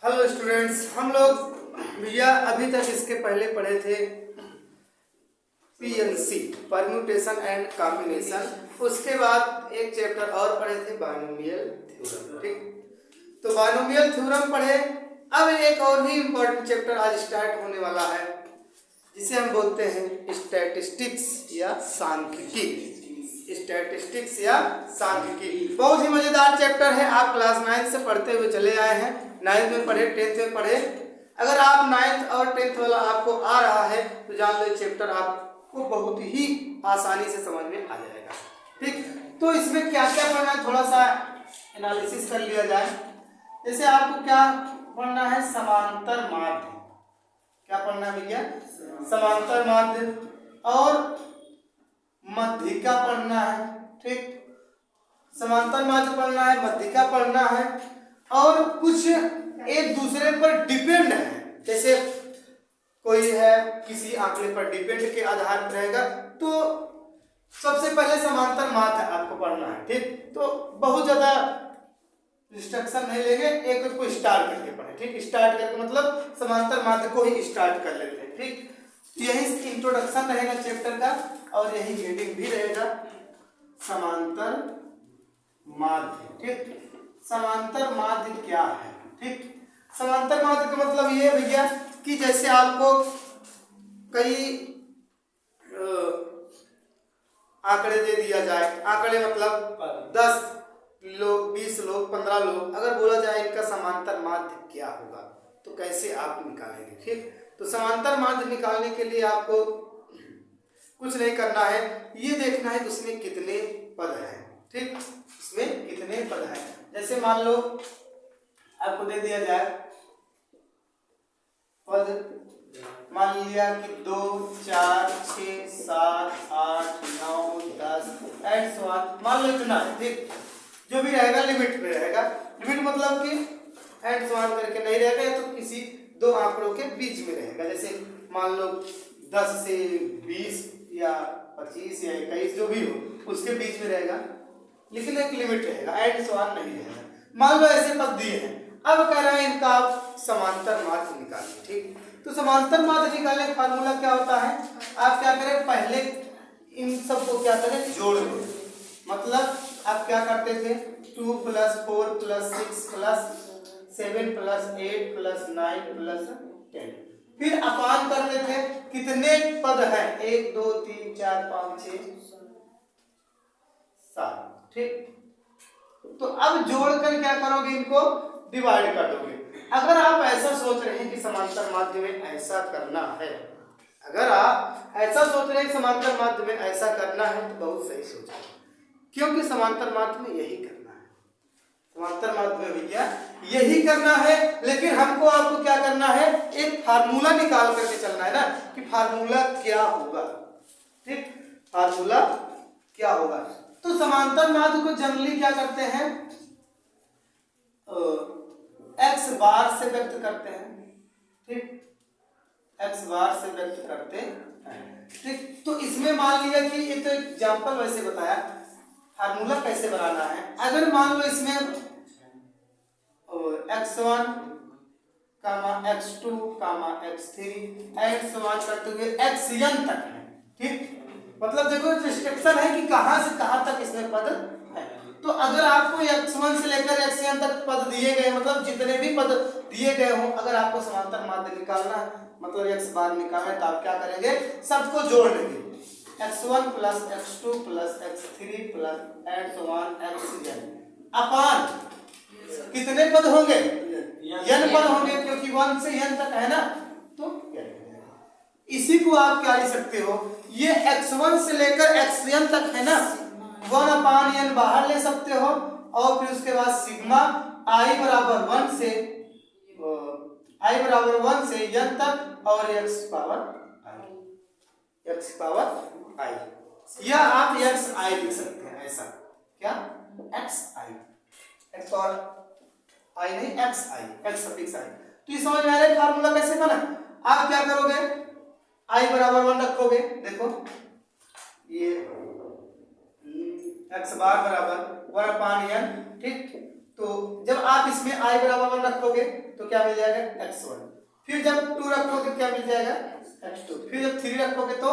Hello students, हम लोग भैया अभी तक इसके पहले पढ़े थे पीएनसी, परम्यूटेशन एंड कॉम्बिनेशन। उसके बाद एक चैप्टर और पढ़े थे बाइनोमियल थ्योरम। ठीक, तो बाइनोमियल थ्योरम पढ़े। अब एक और भी इम्पोर्टेंट चैप्टर आज स्टार्ट होने वाला है, जिसे हम बोलते हैं स्टैटिस्टिक्स या सांख्यिकी। स्टैटिस्टिक्स या सांख्यिकी बहुत ही मजेदार चैप्टर है। आप क्लास 9 से पढ़ते हुए चले आए हैं, 9th में पढ़े, 10th में पढ़े। अगर आप 9th और 10th वाला आपको आ रहा है तो जान लो चैप्टर आपको बहुत ही आसानी से समझ में आ जाएगा। ठीक, तो इसमें क्या क्या पढ़ना है थोड़ा सा एनालिसिस कर लिया जाए। जैसे आपको क्या पढ़ना है, समांतर माध्य। क्या पढ़ना है भैया? समांतर माध्य और मध्यिका पढ़ना है। ठीक, समांतर माध्य पढ़ना है, मध्यिका पढ़ना है, और कुछ एक दूसरे पर डिपेंड है। जैसे कोई है किसी आंकड़े पर डिपेंड के आधार पर रहेगा, तो सबसे पहले समांतर माध्य आपको पढ़ना है। ठीक, तो बहुत ज्यादा इंस्ट्रक्शन नहीं लेंगे, एक को स्टार्ट करके पढ़े। ठीक, स्टार्ट करके मतलब समांतर माध्य को ही स्टार्ट कर लेते हैं। ठीक, यही इंट्रोडक्शन रहेगा चैप्टर का और यही हेडिंग भी रहेगा, समांतर माध्य। ठीक, समांतर माध्य क्या है? ठीक, समांतर माध्य का मतलब ये है भैया कि जैसे आपको कई आंकड़े दे दिया जाए, आंकड़े मतलब 10 लोग, 20 लोग, 15 लोग, अगर बोला जाए इनका समांतर माध्य क्या होगा तो कैसे आप निकालेंगे? ठीक, तो समांतर माध्य निकालने के लिए आपको कुछ नहीं करना है, ये देखना है कि उसमें कितने पद हैं। ठीक, इसमें कितने पद हैं। जैसे मान लो आपको दे दिया जाए पद, मान लिया कि 2, 4, 6, 7, 8, 9, 10 एंड सो ऑन, मान लो इतना है। ठीक, जो भी रहेगा लिमिट में रहेगा। लिमिट मतलब कि एंड सो ऑन करके नहीं रहेगा, तो किसी दो आंकड़ों के बीच में रहेगा। जैसे मान लो 10 से 20 या 25 या 21 जो भी हो उसके बीच में रहेगा, लेकिन एक लिमिट रहेगा, एंड सो ऑन नहीं रहेगा। मान लो ऐसे पद दिए हैं, अब कह रहे हैं इनका आप समांतर माध्य निकालिए। ठीक, तो समांतर माध्य निकालने का फार्मूला क्या होता है? आप क्या करें, पहले इन सबको क्या करें, जोड़ लो। मतलब आप क्या करते थे, 2 + 4 + 6 + 7 + 8 + 9 + 10, फिर अपान करते थे कितने पद हैं, 1 2 3 4 5 6 7। ठीक, तो अब जोड़कर क्या करोगे, इनको डिवाइड कर दोगे। अगर आप ऐसा सोच रहे हैं कि समांतर माध्य में ऐसा करना है, अगर आप ऐसा सोच रहे हैं समांतर माध्य में ऐसा करना है तो बहुत सही सोचा, क्योंकि समांतर माध्य में यही करना है। समांतर माध्य में भैया यही करना है, लेकिन हमको आपको क्या करना है, एक फार्मूला निकाल करके चलना है ना, कि फार्मूला क्या होगा। ठीक, फार्मूला क्या होगा। तो समांतर माध्य को जनरली क्या करते हैं, एक्स बार से व्यक्त करते हैं। ठीक, एक्स बार से व्यक्त करते हैं। ठीक, तो इसमें मान लिया कि ये तो एग्जांपल वैसे बताया, फार्मूला कैसे बनाना है। अगर मान लो इसमें x1, x2, x3 and so on करते हुए xn तक है। ठीक, मतलब देखो रिस्ट्रिक्शन है कि कहां से कहां तक इसमें पद है। तो अगर आपको x1 से लेकर xn तक पद दिए गए, मतलब जितने भी पद दिए गए हों, अगर आपको समांतर माध्य निकालना है, मतलब x बार निकालना है, तो आप क्या करेंगे, सबको जोड़ लेंगे, x1 + x2 + x3 + and so on xn अपान कितने पद होंगे, n पद होंगे, क्योंकि 1 से n तक है ना, तो इसी को आप क्या लिख सकते हो, ये x1 से लेकर xn तक है ना, 1/n बाहर ले सकते हो, और फिर उसके बाद सिग्मा i = 1 से n तक और x⁻i, या आप xi लिख सकते हैं। ऐसा क्या, xi, x और i नहीं, xi, x सफिक्स i। तो ये समझ में आ रहा है फार्मूला कैसे बना। आप क्या करोगे, i = 1 रखोगे। देखो ये x बार = 1/n। ठीक, तो जब आप इसमें i बराबर 1 रखोगे तो क्या मिल जाएगा x1, फिर जब 2 रखोगे क्या मिल जाएगा x2, फिर जब 3 रखोगे तो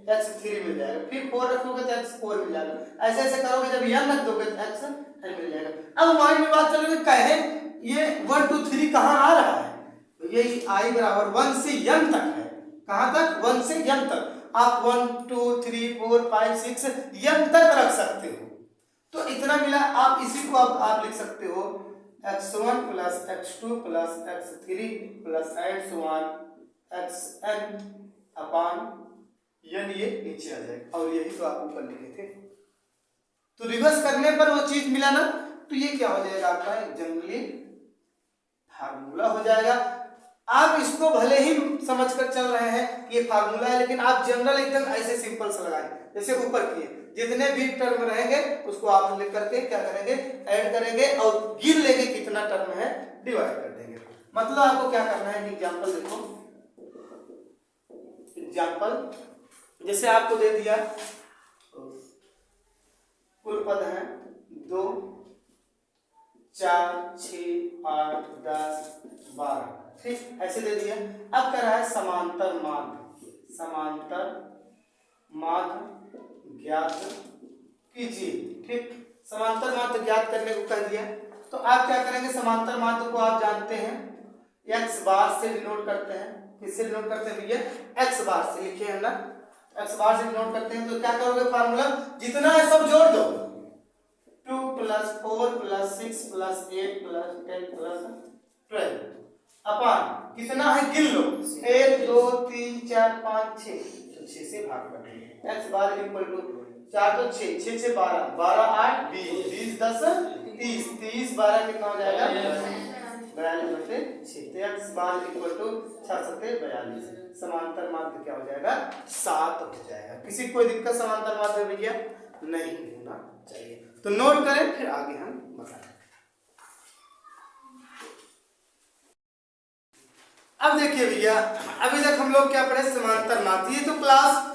x3 मिल जाएगा, फिर 4 रखोगे तो x4 मिल जाएगा। ऐसे ऐसे करोगे, जब n रख दोगे तो xn मिल जाएगा। अब माइंड में बात चलोगे कहे ये 1 2 3 कहाँ आ रहा है, तो ये i बराबर 1 से n तक है। कहाँ तक? 1 से n तक। आप 1 2 3 4 5 6 n तक रख सकते हो। तो इतना मिला, आप इसी को आप लिख सकते हो x1 plus x2 plus x3 plus xn अपान n, ये नीचे आ जाएगा और यही तो आप ऊपर लिखे थे। तो रिवर्स करने पर वो चीज मिला ना, तो ये क्या हो जाएगा आपका एक जनरली फार्मूला हो जाएगा। आप इसको भले ही समझकर चल रहे हैं कि ये फार्मूला है, लेकिन आप जनरल एकदम ऐसे सिंपल से लगाएं जैसे ऊपर किए। जितने भी टर्म रहेंगे उसको आप लिख करके क्या करेंगे, ऐड करेंगे और गिन लेंगे कितना टर्म है, डिवाइड कर देंगे। मतलब आपको क्या करना है, एग्जांपल देखो, एग्जांपल जैसे आपको दे दिया कुल पद है 2 4 6 8 10 12, ठीक ऐसे दे दिया। अब कर रहा है समांतर माध्य, समांतर माध्य ज्ञात कीजिए, ठीक। समांतर माध्य ज्ञात करने को कह दिया, तो आप क्या करेंगे, समांतर माध्य को आप जानते हैं x बार से डिनोट करते हैं। किससे डिनोट करते हैं भैया? x बार से, लिखिए हम ना x बार से डिनोट करते हैं। तो क्या करोगे, फार्मूला जितना है सब जोड़ दो, 2 plus 4 plus 6 plus 8 plus 10 plus 12 अपान कितना है गिन लो, 1 2 3 4 5 6, तो 6 से भाग कर देंगे। x बार इक्वल टू 4 तो 6 6 से 12 12 8 20 20 10 30 30 12 कितना हो जाएगा 42/6। तो x बार इक्वल टू 6 7 42। समांतर माध्य क्या हो जाएगा, 7 हो जाएगा। किसी कोई दिक्कत समांतर माध्य भैया नहीं होना चाहिए। तो नोट करें, फिर आगे हम बताएं। अब देखिए भैया, अभी तक हम लोग क्या पढ़े, समांतर माध्य। ये तो क्लास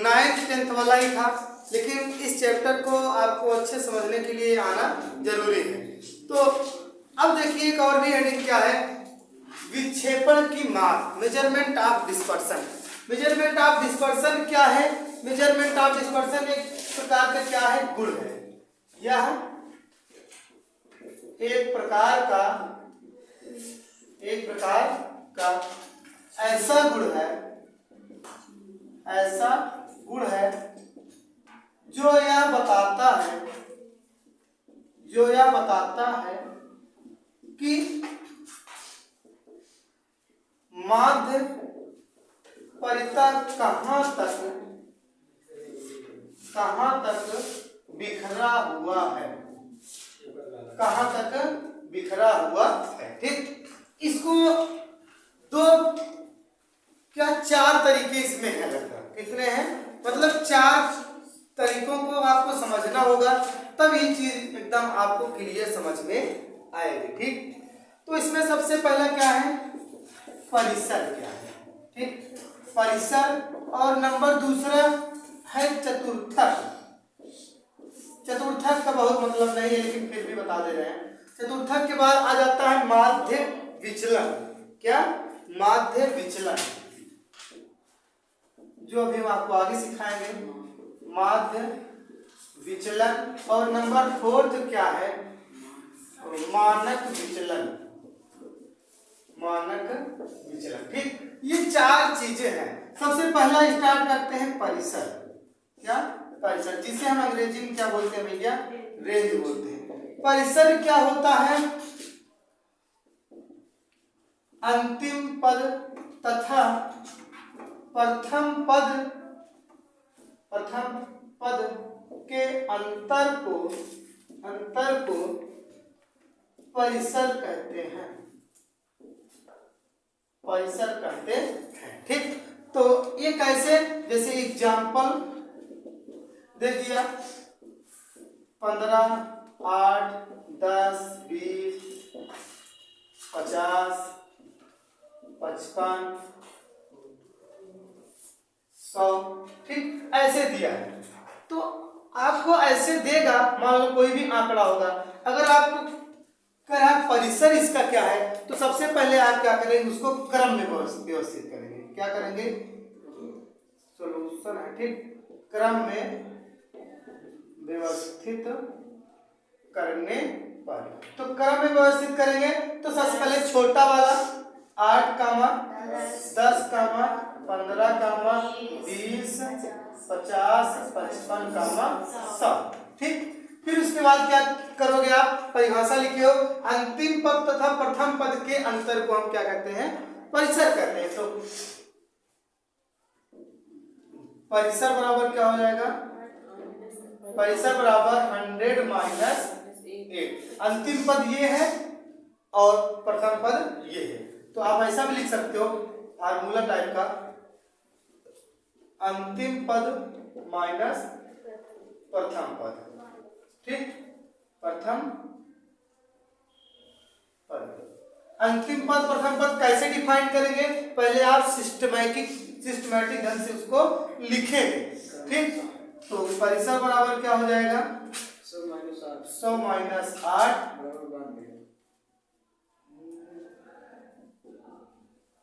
9th 10th वाला ही था, लेकिन इस चैप्टर को आपको अच्छे समझने के लिए आना जरूरी है। तो अब देखिए एक और भी हेडिंग क्या है, विक्षेपण की माप, measurement of dispersion. Measurement of dispersion क्या है? मेजरमेंट ऑफ डिस्पर्सन एक प्रकार का क्या है, गुण है। यह एक प्रकार का ऐसा गुण है जो यह बताता है कि माध्य परितः कहाँ तक बिखरा हुआ है, ठीक। इसको दो क्या 4 तरीके इसमें है, कितने हैं, मतलब 4 तरीकों को आपको समझना होगा, तब ये चीज एकदम आपको क्लियर समझ में आएगी, ठीक। तो इसमें सबसे पहला क्या है, परिसर क्या है, ठीक, परिसर। और नंबर दूसरा है चतुर्थक। चतुर्थक का बहुत मतलब नहीं है, लेकिन फिर भी बता दे रहे हैं। चतुर्थक के बाद आ जाता है माध्य विचलन। क्या? माध्य विचलन, जो अभी हम आपको आगे सिखाएंगे, माध्य विचलन। और नंबर 4 क्या है, मानक विचलन, ठीक। ये 4 चीजें हैं। सबसे पहला स्टार्ट करते हैं परिसर। क्या? परिसर, जिसे हम अंग्रेजी में क्या बोलते हैं भैया, रेंज बोलते हैं। परिसर क्या होता है, अंतिम पद तथा प्रथम पद के अंतर को परिसर कहते हैं, ठीक। तो ये कैसे, जैसे एग्जाम्पल दे दिया, 15 8 10 20 50 55 100, ठीक ऐसे दिया है। तो आपको ऐसे देगा, मान लो कोई भी आंकड़ा होगा, अगर आपको कह परिसर इसका क्या है, तो सबसे पहले आप क्या करेंगे, उसको क्रम में व्यवस्थित करेंगे। क्या करेंगे, सॉल्यूशन है, ठीक, क्रम में व्यवस्थित करने पर। तो क्रम में व्यवस्थित करेंगे तो सबसे पहले छोटा वाला 8, 10, 15, 20, 50, 55, 100, ठीक। फिर उसके बाद क्या करोगे आप, परिभाषा लिखियो, अंतिम पद तथा प्रथम पद के अंतर को हम क्या कहते हैं, परिसर कहते हैं। तो परिसर बराबर क्या हो जाएगा, परिसर बराबर 100 माइनस 8। अंतिम पद ये है और प्रथम पद ये है, तो आप ऐसा भी लिख सकते हो फार्मूला टाइप का, अंतिम पद माइनस प्रथम पद, ठीक, प्रथम पद। अंतिम पद प्रथम पद कैसे डिफाइन करेंगे, पहले आप सिस्टमैटिक ढंग से उसको लिखेंगे, ठीक। तो परिसर बराबर क्या हो जाएगा, 100 माइनस 8,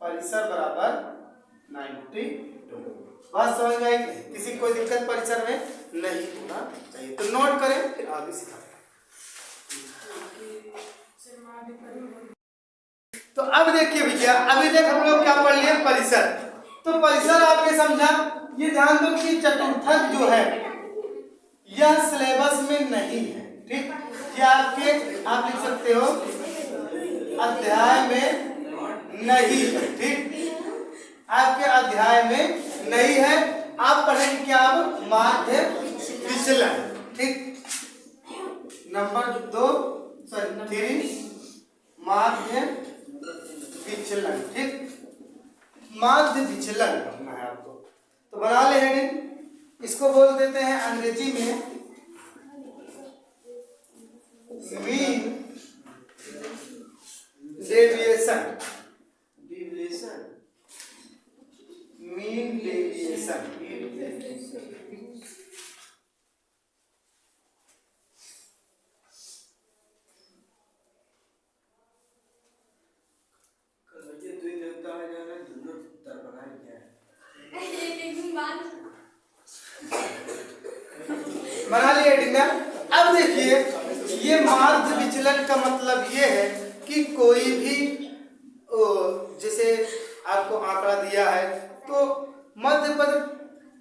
परिसर बराबर 92। बात समझ में आई? किसी कोई दिक्कत परिसर में नहीं होना चाहिए, तो नोट करें फिर आगे सिखाएं। तो अब देखिए भैया, अभी तक हम लोग क्या पढ़ लिए, परिसर। तो परिसर आपने समझा, ये ध्यान दो कि चतुर्थक जो है यह सिलेबस में नहीं है, ठीक। ये आप लिख सकते हो अध्याय में नहीं है, ठीक, आपके अध्याय में नहीं है। आप पढ़ेंगे क्या, अब माध्य विचलन, ठीक। नंबर 3 माध्य विचलन, ठीक, माध्य विचलन पढ़ना है आपको। तो बना ले हेडिंग, इसको बोल देते हैं अंग्रेजी में मीन डेविएशन, मीन डेविएशन। बना लिया हेडिंग। अब देखिए, ये माध्य विचलन का मतलब ये है कि कोई भी जैसे आपको आंकड़ा दिया है तो मध्य पद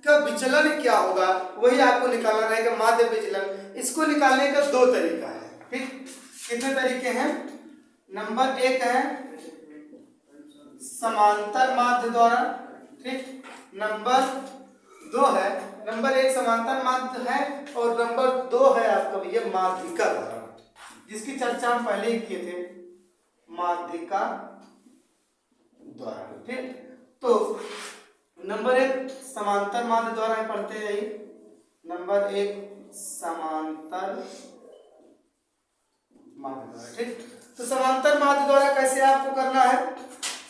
का विचलन क्या होगा वही आपको निकालना रहेगा, माध्य विचलन। इसको निकालने का 2 तरीका है, ठीक। कितने तरीके हैं, नंबर 1 है समांतर माध्य द्वारा, ठीक। नंबर 1 समांतर माध्य है और नंबर 2 है आपका भैया माध्यिका द्वारा, जिसकी चर्चा हम पहले ही किए थे, माध्यिका द्वारा, ठीक। तो नंबर 1 समांतर माध्य द्वारा पढ़ते हैं, नंबर 1 समांतर माध्य द्वारा, ठीक। तो समांतर माध्य द्वारा कैसे आपको करना है,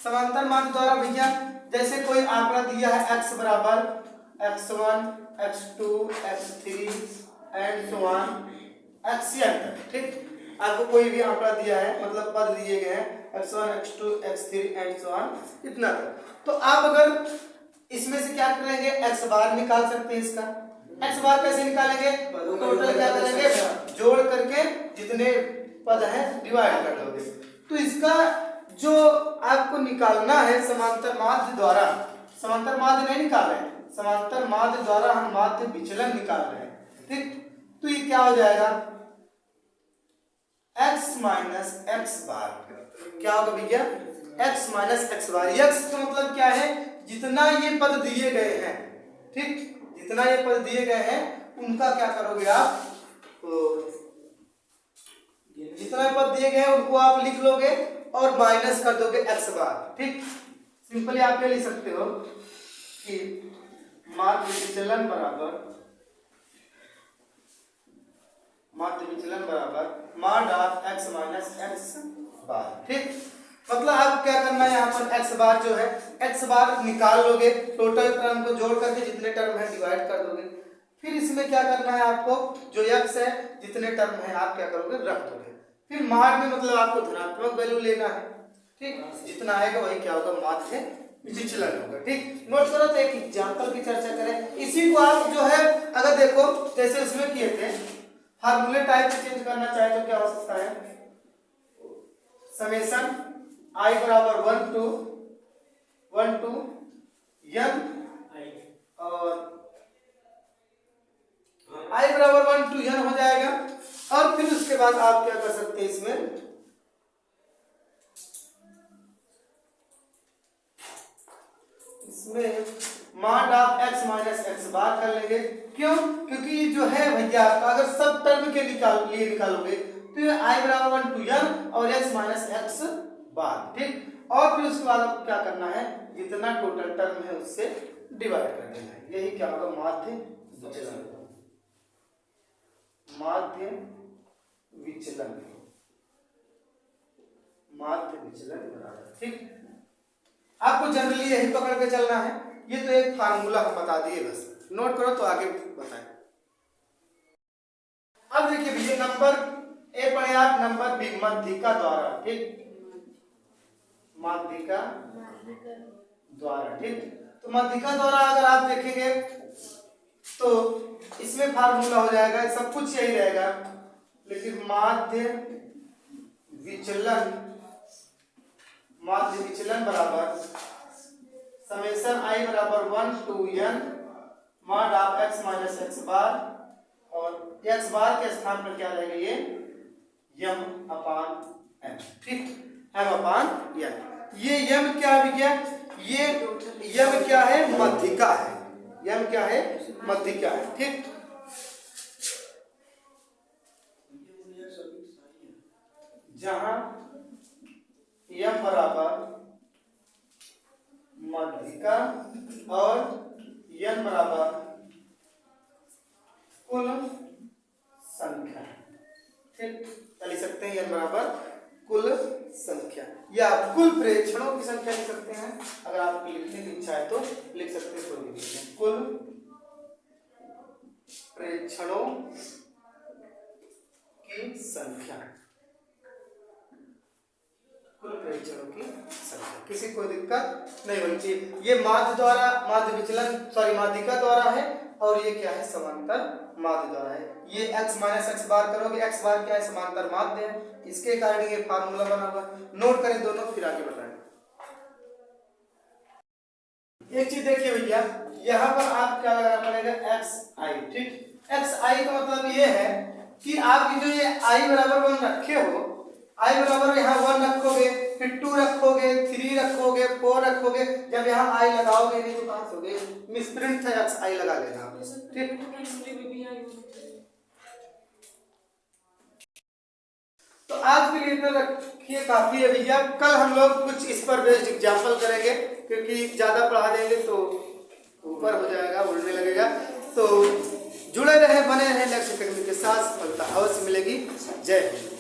समांतर माध्य द्वारा भैया जैसे कोई आंकड़ा दिया है x बराबर x1, x2, x3 and so on xn तक, ठीक। आपको कोई भी आंकड़ा दिया है, मतलब पद दिए गए हैं x1, x2, x3 and so on इतना तक। तो आप अगर इसमें से क्या करेंगे, x बार निकाल सकते हैं। इसका x बार कैसे निकालेंगे, टोटल क्या करेंगे, जोड़ करके जितने पद हैं डिवाइड कर दोगे। तो इसका जो आपको निकालना है समांतर माध्य द्वारा, समांतर माध्य नहीं निकाल रहे हैं, समांतर माध्य द्वारा हम माध्य विचलन निकाल रहे हैं, ठीक। तो ये क्या हो जाएगा, x माइनस एक्स बार, क्या होगा भैया, x माइनस एक्स बार। x का मतलब क्या है, जितना ये पद दिए गए हैं, ठीक, जितना ये पद दिए गए हैं उनका क्या करोगे आप, तो जितना पद दिए गए हैं उनको आप लिख लोगे और माइनस कर दोगे x बार, ठीक। सिंपली आप ये लिख सकते हो कि माध्य विचलन बराबर माड ऑफ x माइनस एक्स बार, ठीक। मतलब आप क्या करना है, यहाँ पर x बार जो है x बार निकाल लोगे, टोटल टर्म को जोड़ करके जितने टर्म है डिवाइड कर दोगे। फिर इसमें क्या करना है आपको, जो x है जितने टर्म है आप क्या करोगे रख दोगे। फिर माध्य में मतलब आपको धनात्मक वैल्यू लेना है, ठीक, जितना आएगा वही क्या होगा माध्य विचलन होगा। ठीक, नोट करो। तो एक एग्जांपल की चर्चा करें, इसी को आप जो है अगर देखो जैसे उसमें किए थे फार्मूले टाइप चेंज करना चाहे तो क्या हो सकता है, समेशन i बराबर 1 to n और i बराबर 1 to n हो जाएगा। और फिर उसके बाद आप क्या कर सकते हैं, इसमें mod of x minus x bar कर लेंगे। क्यों, क्योंकि जो है भैया आपका अगर सब टर्म के लिए निकालोगे तो ये i बराबर 1 to n और x माइनस एक्स बार, ठीक। और फिर उसके बाद आपको क्या करना है, जितना टोटल टर्म है उससे डिवाइड कर देना है। यही क्या होगा, माध्य विचलन, माध्य विचलन, माध्य विचलन बराबर, ठीक। आपको जनरली यही पकड़ के चलना है। ये तो एक फार्मूला हम बता दिए, बस नोट करो तो आगे बताएं। अब देखिए भैया नंबर ए पढ़े आप, नंबर बी माध्यिका द्वारा, ठीक, माध्यिका द्वारा, ठीक। तो माध्यिका द्वारा अगर आप देखेंगे तो इसमें फार्मूला हो जाएगा, सब कुछ यही रहेगा, लेकिन माध्य विचलन, माध्य विचलन बराबर समेशन i बराबर 1 to n mod of x minus x bar, और x बार के स्थान पर क्या रहेगा, ये m अपान n, ठीक, m अपान n। ये m क्या है भैया, ये m क्या है, माध्यिका है, m क्या है, माध्यिका है, ठीक। जहां m बराबर माध्यिका और n बराबर कुल संख्या, ठीक, लिख सकते हैं n बराबर कुल संख्या या कुल प्रेक्षणों की संख्या लिख सकते हैं। अगर आपको लिखने की इच्छा है तो लिख सकते हैं, कोई नहीं, कुल प्रेक्षणों की संख्या, कुल प्रेक्षणों की संख्या, किसी को दिक्कत नहीं होनी चाहिए। ये माध्य द्वारा, माध्य विचलन सॉरी माध्यिका द्वारा है, और ये क्या है, समांतर माध्य द्वारा है। ये x माइनस एक्स बार करोगे, x बार क्या है, समांतर माध्य है, इसके कारण ये फार्मूला बना हुआ। नोट करें दोनों, फिर आगे बढ़ाएं। एक चीज देखिए भैया, यहाँ पर आप क्या लगाना पड़ेगा, xi, ठीक। xi का मतलब ये है कि आपकी जो ये i बराबर 1 रखे हो, i बराबर यहाँ 1 रखोगे, फिर 2 रखोगे, 3 रखोगे, 4 रखोगे, जब यहाँ i लगाओगे नहीं तो कहाँ से मिसप्रिंट है, xi लगा लेना आप, ठीक। तो आज के लिए इतना रखिए, काफी है भैया। कल हम लोग कुछ इस पर बेस्ड एग्जाम्पल करेंगे, क्योंकि ज्यादा पढ़ा देंगे तो ऊपर हो जाएगा, उड़ने लगेगा। तो जुड़े रहे, बने रहे नेक्स्ट एकेडमी के साथ, सफलता अवश्य मिलेगी। जय हिंद।